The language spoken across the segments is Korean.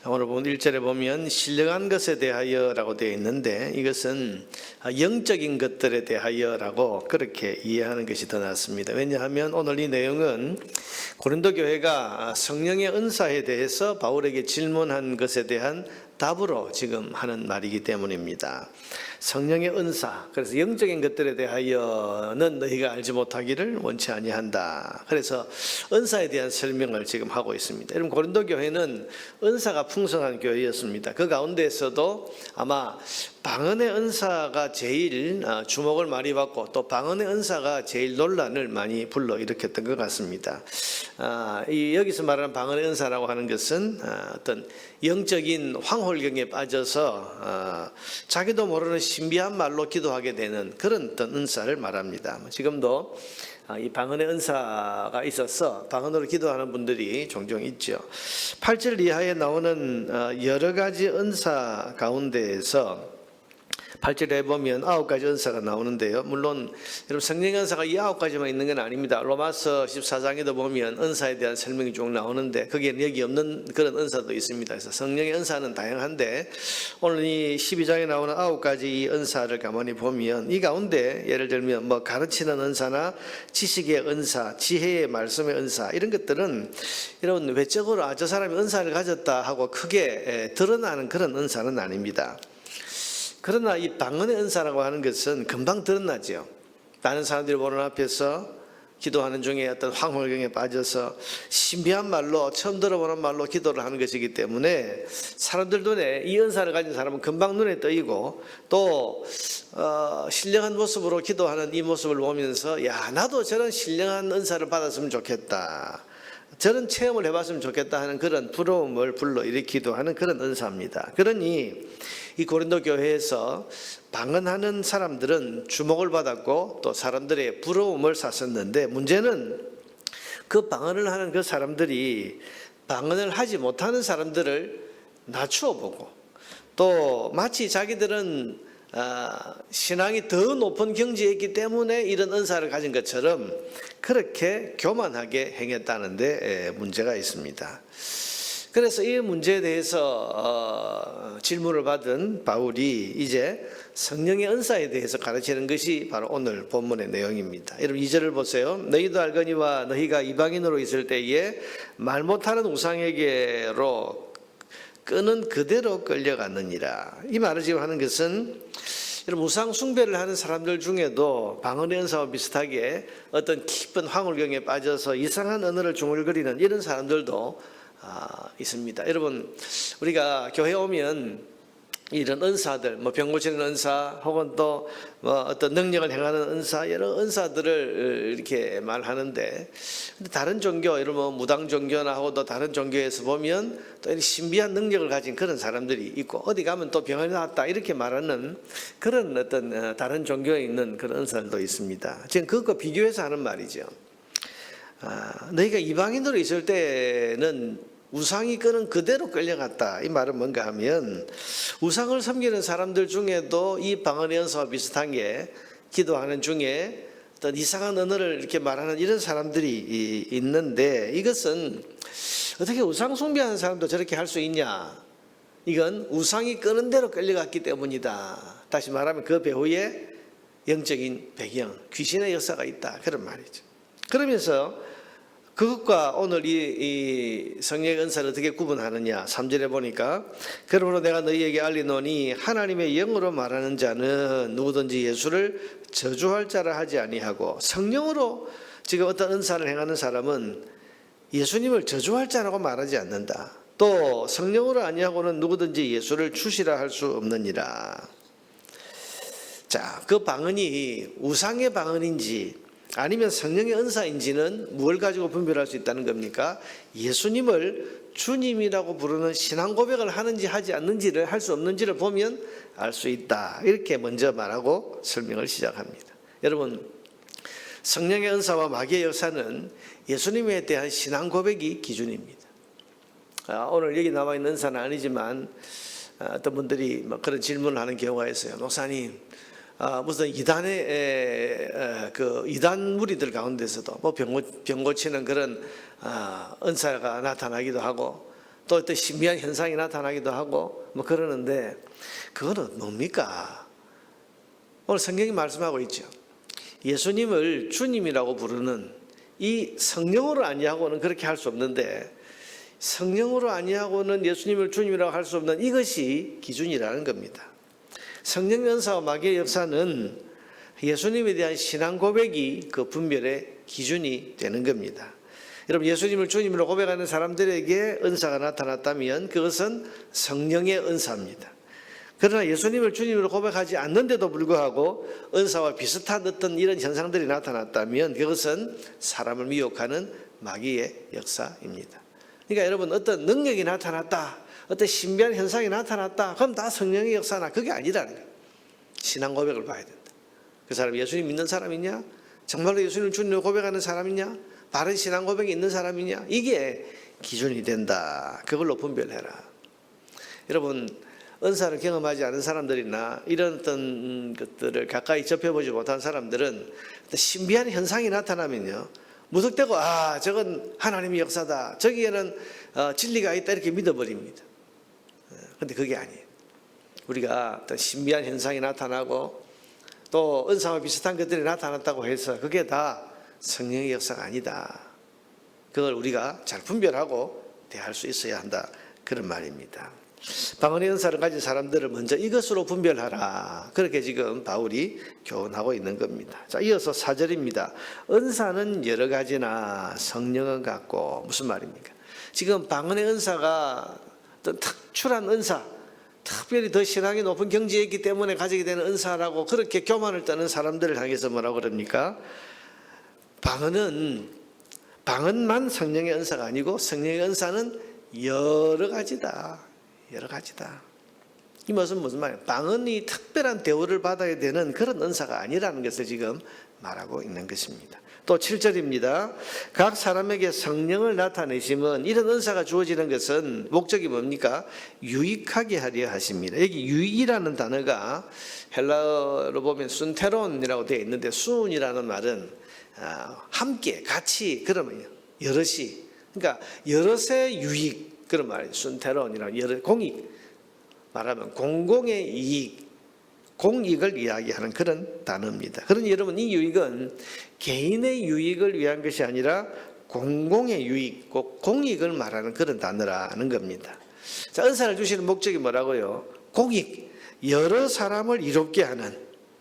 오늘 본 1절에 보면 신령한 것에 대하여라고 되어 있는데 이것은 영적인 것들에 대하여라고 그렇게 이해하는 것이 더 낫습니다. 왜냐하면 오늘 이 내용은 고린도 교회가 성령의 은사에 대해서 바울에게 질문한 것에 대한 답으로 지금 하는 말이기 때문입니다. 성령의 은사, 그래서 영적인 것들에 대하여는 너희가 알지 못하기를 원치 아니한다. 그래서 은사에 대한 설명을 지금 하고 있습니다. 여러분, 고린도 교회는 은사가 풍성한 교회였습니다. 그 가운데에서도 아마 방언의 은사가 제일 주목을 많이 받고 또 방언의 은사가 제일 논란을 많이 불러일으켰던 것 같습니다. 여기서 말하는 방언의 은사라고 하는 것은 어떤 영적인 황홀경에 빠져서 자기도 모르는 신비한 말로 기도하게 되는 그런 어떤 은사를 말합니다. 지금도 이 방언의 은사가 있어서 방언으로 기도하는 분들이 종종 있죠. 8절 이하에 나오는 여러 가지 은사 가운데에서 8절에 보면 9가지 은사가 나오는데요. 물론 여러분 성령의 은사가 이 9가지만 있는 건 아닙니다. 로마서 14장에도 보면 은사에 대한 설명이 쭉 나오는데 거기에는 여기 없는 그런 은사도 있습니다. 그래서 성령의 은사는 다양한데 오늘 이 12장에 나오는 9가지 은사를 가만히 보면 이 가운데 예를 들면 뭐 가르치는 은사나 지식의 은사, 지혜의 말씀의 은사 이런 것들은 여러분 외적으로 저 사람이 은사를 가졌다 하고 크게 드러나는 그런 은사는 아닙니다. 그러나 이 방언의 은사라고 하는 것은 금방 드러나죠. 다른 사람들이 보는 앞에서 기도하는 중에 어떤 황홀경에 빠져서 신비한 말로 처음 들어보는 말로 기도를 하는 것이기 때문에 사람들 눈에 이 은사를 가진 사람은 금방 눈에 띄고 또 신령한 모습으로 기도하는 이 모습을 보면서 야 나도 저런 신령한 은사를 받았으면 좋겠다. 저런 체험을 해봤으면 좋겠다 하는 그런 부러움을 불러일으키기도 하는 그런 은사입니다. 그러니 이 고린도 교회에서 방언하는 사람들은 주목을 받았고 또 사람들의 부러움을 샀었는데 문제는 그 방언을 하는 그 사람들이 방언을 하지 못하는 사람들을 낮추어 보고 또 마치 자기들은 신앙이 더 높은 경지에 있기 때문에 이런 은사를 가진 것처럼 그렇게 교만하게 행했다는 데 문제가 있습니다. 그래서 이 문제에 대해서 질문을 받은 바울이 이제 성령의 은사에 대해서 가르치는 것이 바로 오늘 본문의 내용입니다. 여러분 2절을 보세요. 너희도 알거니와 너희가 이방인으로 있을 때에 말 못하는 우상에게로 끄는 그대로 끌려갔느니라. 이 말을 지금 하는 것은 여러분 우상 숭배를 하는 사람들 중에도 방언의 은사와 비슷하게 어떤 깊은 황홀경에 빠져서 이상한 언어를 중얼거리는 이런 사람들도 있습니다. 여러분 우리가 교회 오면 이런 은사들, 병 고치는 은사, 혹은 또 어떤 능력을 행하는 은사, 여러 은사들을 이렇게 말하는데, 다른 종교, 여러분 무당 종교나 하고 또 다른 종교에서 보면 또 신비한 능력을 가진 그런 사람들이 있고, 어디 가면 또 병이 나았다 이렇게 말하는 그런 어떤 다른 종교에 있는 그런 은사들도 있습니다. 지금 그것과 비교해서 하는 말이죠. 너희가 이방인으로 있을 때는 우상이 끄는 그대로 끌려갔다. 이 말은 뭔가 하면 우상을 섬기는 사람들 중에도 이 방언의 은사와 비슷한 게 기도하는 중에 어떤 이상한 언어를 이렇게 말하는 이런 사람들이 있는데 이것은 어떻게 우상 숭배하는 사람도 저렇게 할 수 있냐? 이건 우상이 끄는 대로 끌려갔기 때문이다. 다시 말하면 그 배후에 영적인 배경, 귀신의 역사가 있다. 그런 말이죠. 그러면서 그것과 오늘 이 성령의 은사를 어떻게 구분하느냐 3절에 보니까 그러므로 내가 너희에게 알리노니 하나님의 영으로 말하는 자는 누구든지 예수를 저주할 자라 하지 아니하고 성령으로 지금 어떤 은사를 행하는 사람은 예수님을 저주할 자라고 말하지 않는다. 또 성령으로 아니하고는 누구든지 예수를 주시라 할 수 없느니라. 자, 그 방언이 우상의 방언인지 아니면 성령의 은사인지는 무엇을 가지고 분별할 수 있다는 겁니까? 예수님을 주님이라고 부르는 신앙 고백을 하는지 하지 않는지를 할 수 없는지를 보면 알 수 있다. 이렇게 먼저 말하고 설명을 시작합니다. 여러분 성령의 은사와 마귀의 역사는 예수님에 대한 신앙 고백이 기준입니다. 오늘 여기 나와 있는 은사는 아니지만 어떤 분들이 그런 질문을 하는 경우가 있어요. 목사님 무슨 이단의 그 이단 무리들 가운데서도 병 고치는 그런 은사가 나타나기도 하고 또 어떤 신비한 현상이 나타나기도 하고 뭐 그러는데 그거는 뭡니까? 오늘 성경이 말씀하고 있죠. 예수님을 주님이라고 부르는 이 성령으로 아니하고는 그렇게 할 수 없는데, 성령으로 아니하고는 예수님을 주님이라고 할 수 없는 이것이 기준이라는 겁니다. 성령 연사와 마귀의 역사는 예수님에 대한 신앙 고백이 그 분별의 기준이 되는 겁니다. 여러분, 예수님을 주님으로 고백하는 사람들에게 은사가 나타났다면 그것은 성령의 은사입니다. 그러나 예수님을 주님으로 고백하지 않는데도 불구하고 은사와 비슷한 어떤 이런 현상들이 나타났다면 그것은 사람을 미혹하는 마귀의 역사입니다. 그러니까 여러분, 어떤 능력이 나타났다, 어떤 신비한 현상이 나타났다, 그럼 다 성령의 역사나, 그게 아니라는 거예요. 신앙 고백을 봐야 된다. 그 사람이 예수님 믿는 사람이냐? 정말로 예수님을 주님으로 고백하는 사람이냐? 바른 신앙 고백이 있는 사람이냐? 이게 기준이 된다. 그걸로 분별해라. 여러분, 은사를 경험하지 않은 사람들이나 이런 어떤 것들을 가까이 접해보지 못한 사람들은 신비한 현상이 나타나면요, 무턱대고 저건 하나님의 역사다, 저기에는 진리가 있다, 이렇게 믿어버립니다. 그런데 그게 아니에요. 우리가 어떤 신비한 현상이 나타나고 또 은사와 비슷한 것들이 나타났다고 해서 그게 다 성령의 역사가 아니다. 그걸 우리가 잘 분별하고 대할 수 있어야 한다, 그런 말입니다. 방언의 은사를 가진 사람들을 먼저 이것으로 분별하라, 그렇게 지금 바울이 교훈하고 있는 겁니다. 자, 이어서 4절입니다. 은사는 여러 가지나 성령은 같고. 무슨 말입니까? 지금 방언의 은사가 어떤 특출한 은사, 특별히 더 신앙이 높은 경지에 있기 때문에 가지게 되는 은사라고 그렇게 교만을 떠는 사람들을 향해서 뭐라고 그럽니까? 방언만 성령의 은사가 아니고 성령의 은사는 여러 가지다. 여러 가지다. 이 무슨 말이에요? 방언이 특별한 대우를 받아야 되는 그런 은사가 아니라는 것을 지금 말하고 있는 것입니다. 또 7절입니다. 각 사람에게 성령을 나타내심은, 이런 은사가 주어지는 것은 목적이 뭡니까? 유익하게 하려 하십니다. 여기 유익이라는 단어가 헬라어로 보면 순테론이라고 되어 있는데, 순이라는 말은 함께, 같이, 그러면 여럿이, 그러니까 여럿의 유익, 그런 말이에요. 순테론이라는 여러 공익, 말하면 공공의 이익, 공익을 이야기하는 그런 단어입니다. 그러니 여러분, 이 유익은 개인의 유익을 위한 것이 아니라 공공의 유익, 꼭 공익을 말하는 그런 단어라는 겁니다. 자, 은사를 주시는 목적이 뭐라고요? 공익, 여러 사람을 이롭게 하는.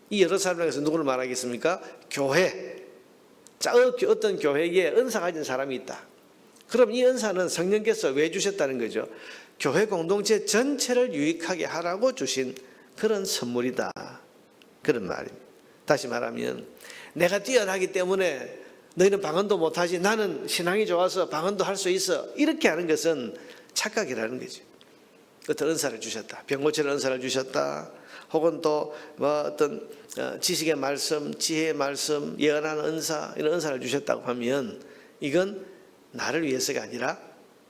이 여러 사람에서 누구를 말하겠습니까? 교회. 자, 어떤 교회에 은사 가진 사람이 있다. 그럼 이 은사는 성령께서 왜 주셨다는 거죠? 교회 공동체 전체를 유익하게 하라고 주신 그런 선물이다, 그런 말입니다. 다시 말하면, 내가 뛰어나기 때문에 너희는 방언도 못하지, 나는 신앙이 좋아서 방언도 할 수 있어, 이렇게 하는 것은 착각이라는 거죠. 어떤 은사를 주셨다, 병 고치는 은사를 주셨다, 혹은 또 어떤 지식의 말씀, 지혜의 말씀, 예언하는 은사, 이런 은사를 주셨다고 하면 이건 나를 위해서가 아니라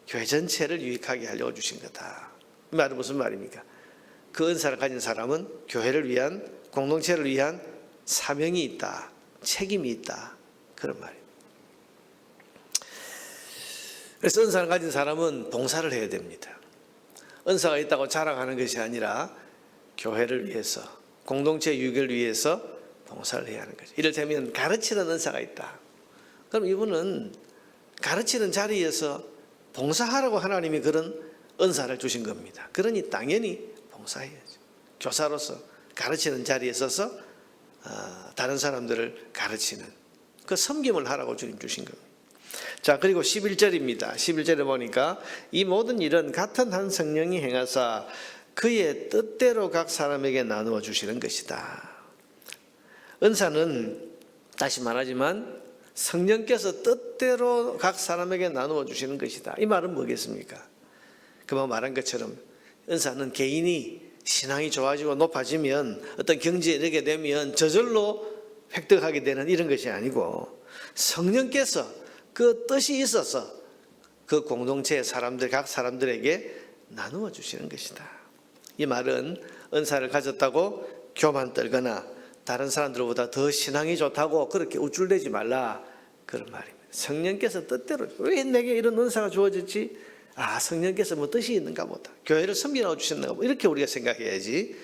교회 전체를 유익하게 하려고 주신 거다. 이 말은 무슨 말입니까? 그 은사를 가진 사람은 교회를 위한, 공동체를 위한 사명이 있다, 책임이 있다, 그런 말입니다. 그래서 은사를 가진 사람은 봉사를 해야 됩니다. 은사가 있다고 자랑하는 것이 아니라 교회를 위해서, 공동체 유익을 위해서 봉사를 해야 하는 거죠. 이를테면 가르치는 은사가 있다. 그럼 이분은 가르치는 자리에서 봉사하라고 하나님이 그런 은사를 주신 겁니다. 그러니 당연히 봉사해야죠. 교사로서 가르치는 자리에 서서 다른 사람들을 가르치는 그 섬김을 하라고 주님 주신 겁니다. 자, 그리고 11절입니다. 11절에 보니까 이 모든 일은 같은 한 성령이 행하사 그의 뜻대로 각 사람에게 나누어 주시는 것이다. 은사는 다시 말하지만 성령께서 뜻대로 각 사람에게 나누어 주시는 것이다. 이 말은 뭐겠습니까? 그만 말한 것처럼 은사는 개인이 신앙이 좋아지고 높아지면, 어떤 경지에 이르게 되면 저절로 획득하게 되는 이런 것이 아니고, 성령께서 그 뜻이 있어서 그 공동체의 사람들, 각 사람들에게 나누어 주시는 것이다. 이 말은 은사를 가졌다고 교만 떨거나 다른 사람들보다 더 신앙이 좋다고 그렇게 우쭐대지 말라, 그런 말입니다. 성령께서 뜻대로, 왜 내게 이런 은사가 주어졌지? 아, 성령께서 뭐 뜻이 있는가 보다. 교회를 섬기라고 주셨는가 보다. 이렇게 우리가 생각해야지.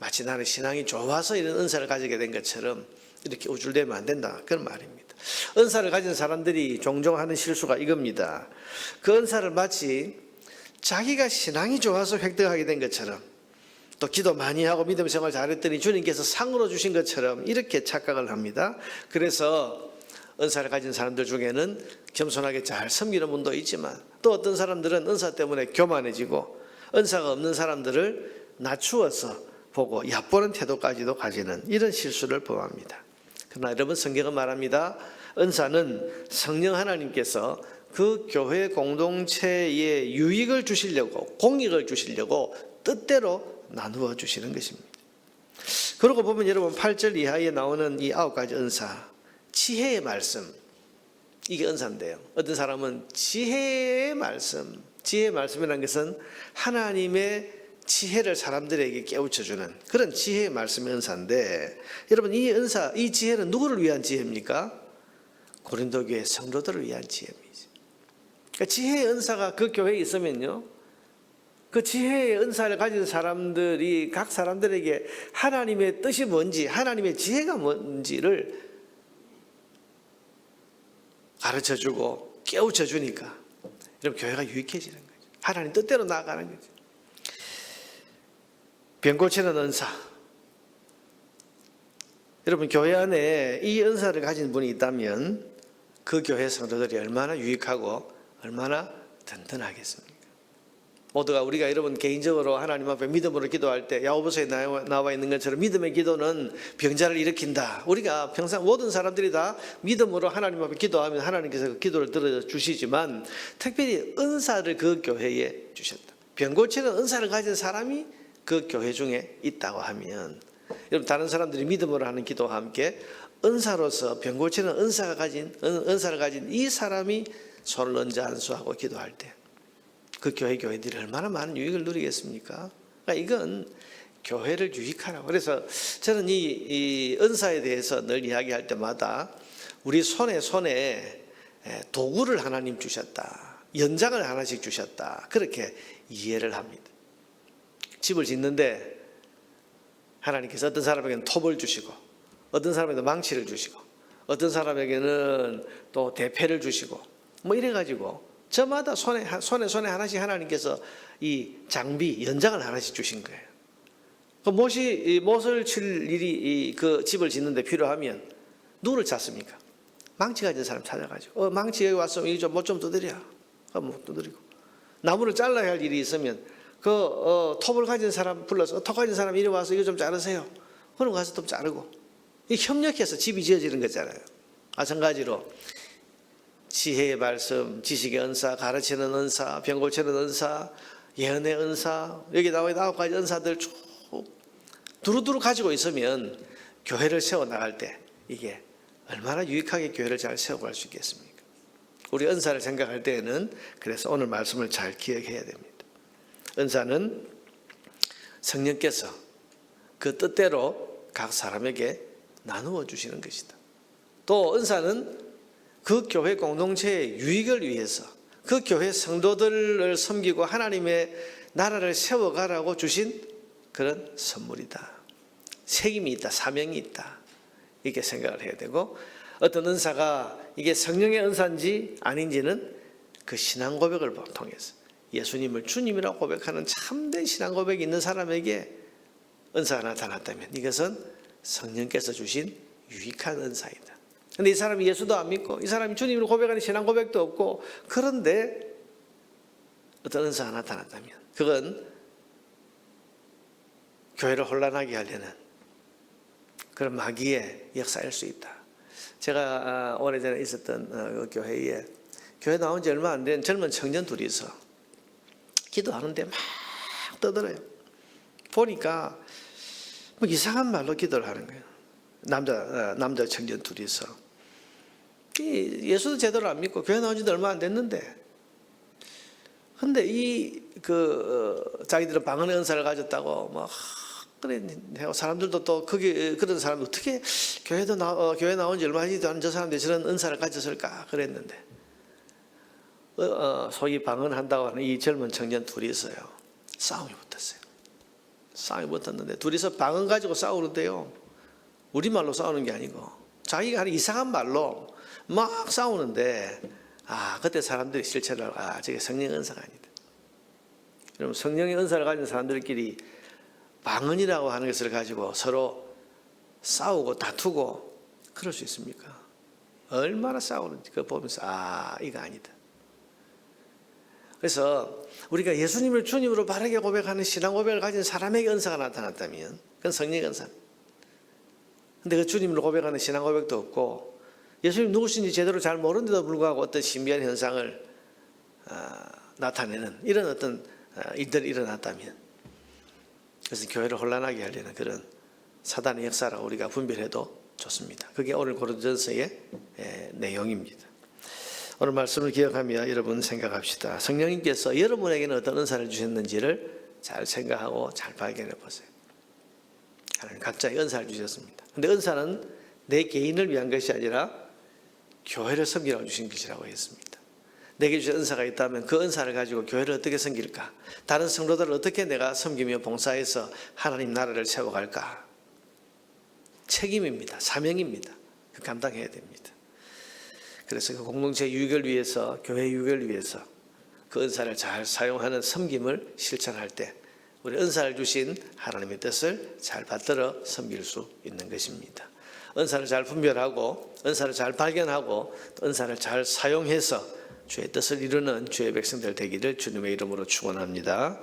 마치 나는 신앙이 좋아서 이런 은사를 가지게 된 것처럼 이렇게 우쭐대면 안 된다. 그런 말입니다. 은사를 가진 사람들이 종종 하는 실수가 이겁니다. 그 은사를 마치 자기가 신앙이 좋아서 획득하게 된 것처럼, 또 기도 많이 하고 믿음 생활 잘했더니 주님께서 상으로 주신 것처럼 이렇게 착각을 합니다. 그래서 은사를 가진 사람들 중에는 겸손하게 잘 섬기는 분도 있지만, 또 어떤 사람들은 은사 때문에 교만해지고 은사가 없는 사람들을 낮추어서 보고 얕보는 태도까지도 가지는 이런 실수를 범합니다. 그러나 여러분, 성경은 말합니다. 은사는 성령 하나님께서 그 교회 공동체에 유익을 주시려고, 공익을 주시려고 뜻대로 나누어 주시는 것입니다. 그러고 보면 여러분, 8절 이하에 나오는 이 9가지 은사, 지혜의 말씀, 이게 은사인데요. 어떤 사람은 지혜의 말씀, 지혜의 말씀이라는 것은 하나님의 지혜를 사람들에게 깨우쳐주는 그런 지혜의 말씀의 은사인데, 여러분, 이 은사, 이 지혜는 누구를 위한 지혜입니까? 고린도 교회 성도들을 위한 지혜입니다. 그러니까 지혜의 은사가 그 교회에 있으면요, 그 지혜의 은사를 가진 사람들이 각 사람들에게 하나님의 뜻이 뭔지, 하나님의 지혜가 뭔지를 가르쳐주고 깨우쳐주니까 여러분, 교회가 유익해지는 거죠. 하나님 뜻대로 나아가는 거죠. 병 고치는 은사. 여러분, 교회 안에 이 은사를 가진 분이 있다면 그 교회 성도들이 얼마나 유익하고 얼마나 든든하겠습니까? 모두가 우리가 여러분 개인적으로 하나님 앞에 믿음으로 기도할 때 야고보서에 나와 있는 것처럼 믿음의 기도는 병자를 일으킨다. 우리가 평생 모든 사람들이 다 믿음으로 하나님 앞에 기도하면 하나님께서 그 기도를 들어주시지만, 특별히 은사를 그 교회에 주셨다. 병 고치는 은사를 가진 사람이 그 교회 중에 있다고 하면, 여러분, 다른 사람들이 믿음으로 하는 기도와 함께 은사로서 병 고치는 은사를 가진 이 사람이 손을 얹어 안수하고 기도할 때 그 교회들이 얼마나 많은 유익을 누리겠습니까? 그러니까 이건 교회를 유익하라고. 그래서 저는 이 은사에 대해서 늘 이야기할 때마다 우리 손에 도구를 하나님 주셨다, 연장을 하나씩 주셨다, 그렇게 이해를 합니다. 집을 짓는데 하나님께서 어떤 사람에게는 톱을 주시고, 어떤 사람에게는 망치를 주시고, 어떤 사람에게는 또 대패를 주시고, 뭐 이래가지고 저마다 손에 하나씩 하나님께서 이 장비, 연장을 하나씩 주신 거예요. 그 못을 칠 일이 그 집을 짓는데 필요하면 누구를 찾습니까? 망치 가진 사람 찾아가지고, 망치 여기 왔으면 이거 못 좀 두드려. 못 두드리고, 나무를 잘라야 할 일이 있으면 톱을 가진 사람 불러서, 톱 가진 사람 이리 와서 이거 좀 자르세요. 그럼 가서 또 자르고, 이 협력해서 집이 지어지는 거잖아요. 마찬가지로 지혜의 말씀, 지식의 은사, 가르치는 은사, 병 고치는 은사, 예언의 은사, 여기 나와 있는 9가지 은사들 쭉 두루두루 가지고 있으면 교회를 세워나갈 때 이게 얼마나 유익하게 교회를 잘 세워갈 수 있겠습니까? 우리 은사를 생각할 때에는 그래서 오늘 말씀을 잘 기억해야 됩니다. 은사는 성령께서 그 뜻대로 각 사람에게 나누어 주시는 것이다. 또 은사는 그 교회 공동체의 유익을 위해서 그 교회 성도들을 섬기고 하나님의 나라를 세워가라고 주신 그런 선물이다. 책임이 있다, 사명이 있다, 이렇게 생각을 해야 되고, 어떤 은사가 이게 성령의 은사인지 아닌지는 그 신앙 고백을 통해서 예수님을 주님이라고 고백하는 참된 신앙 고백이 있는 사람에게 은사가 나타났다면 이것은 성령께서 주신 유익한 은사이다. 근데 이 사람이 예수도 안 믿고 이 사람이 주님을 고백하는 신앙 고백도 없고, 그런데 어떤 은사가 나타났다면 그건 교회를 혼란하게 하려는 그런 마귀의 역사일 수 있다. 제가 오래전에 있었던 그 교회 나온 지 얼마 안 된 젊은 청년 둘이서 기도하는데 막 떠들어요. 보니까 뭐 이상한 말로 기도를 하는 거예요. 남자 청년 둘이서 예수도 제대로 안 믿고 교회 나온 지도 얼마 안 됐는데, 근데 자기들은 방언의 은사를 가졌다고 막 그래 사람들도 또 그런 사람이 어떻게 교회 나온 지 얼마 되지도 않은 저 사람들이 저런 은사를 가졌을까 그랬는데, 소위 방언한다고 하는 이 젊은 청년 둘이 있어요. 싸움이 붙었어요. 싸움이 붙었는데 둘이서 방언 가지고 싸우는데요. 우리말로 싸우는 게 아니고 자기가 하는 이상한 말로 막 싸우는데 그때 사람들이 실체를 저게 성령의 은사가 아니다. 여러분 성령의 은사를 가진 사람들끼리 방언이라고 하는 것을 가지고 서로 싸우고 다투고 그럴 수 있습니까? 얼마나 싸우는지 그거 보면서 이거 아니다. 그래서 우리가 예수님을 주님으로 바르게 고백하는 신앙 고백을 가진 사람에게 은사가 나타났다면 그건 성령의 은사입니다. 근데 그 주님으로 고백하는 신앙 고백도 없고 예수님 누구신지 제대로 잘 모르는데도 불구하고 어떤 신비한 현상을 나타내는 이런 어떤 일들이 일어났다면 그래서 교회를 혼란하게 하려는 그런 사단의 역사라고 우리가 분별해도 좋습니다. 그게 오늘 고린도전서의 내용입니다. 오늘 말씀을 기억하며 여러분 생각합시다. 성령님께서 여러분에게는 어떤 은사를 주셨는지를 잘 생각하고 잘 발견해 보세요. 하나님 각자의 은사를 주셨습니다. 그런데 은사는 내 개인을 위한 것이 아니라 교회를 섬기라고 주신 것이라고 했습니다. 내게 주신 은사가 있다면 그 은사를 가지고 교회를 어떻게 섬길까? 다른 성도들을 어떻게 내가 섬기며 봉사해서 하나님 나라를 세워갈까? 책임입니다. 사명입니다. 그 감당해야 됩니다. 그래서 그 공동체 유익을 위해서 교회 유익을 위해서 그 은사를 잘 사용하는 섬김을 실천할 때 우리 은사를 주신 하나님의 뜻을 잘 받들어 섬길 수 있는 것입니다. 은사를 잘 분별하고 은사를 잘 발견하고 은사를 잘 사용해서 주의 뜻을 이루는 주의 백성들 되기를 주님의 이름으로 축원합니다.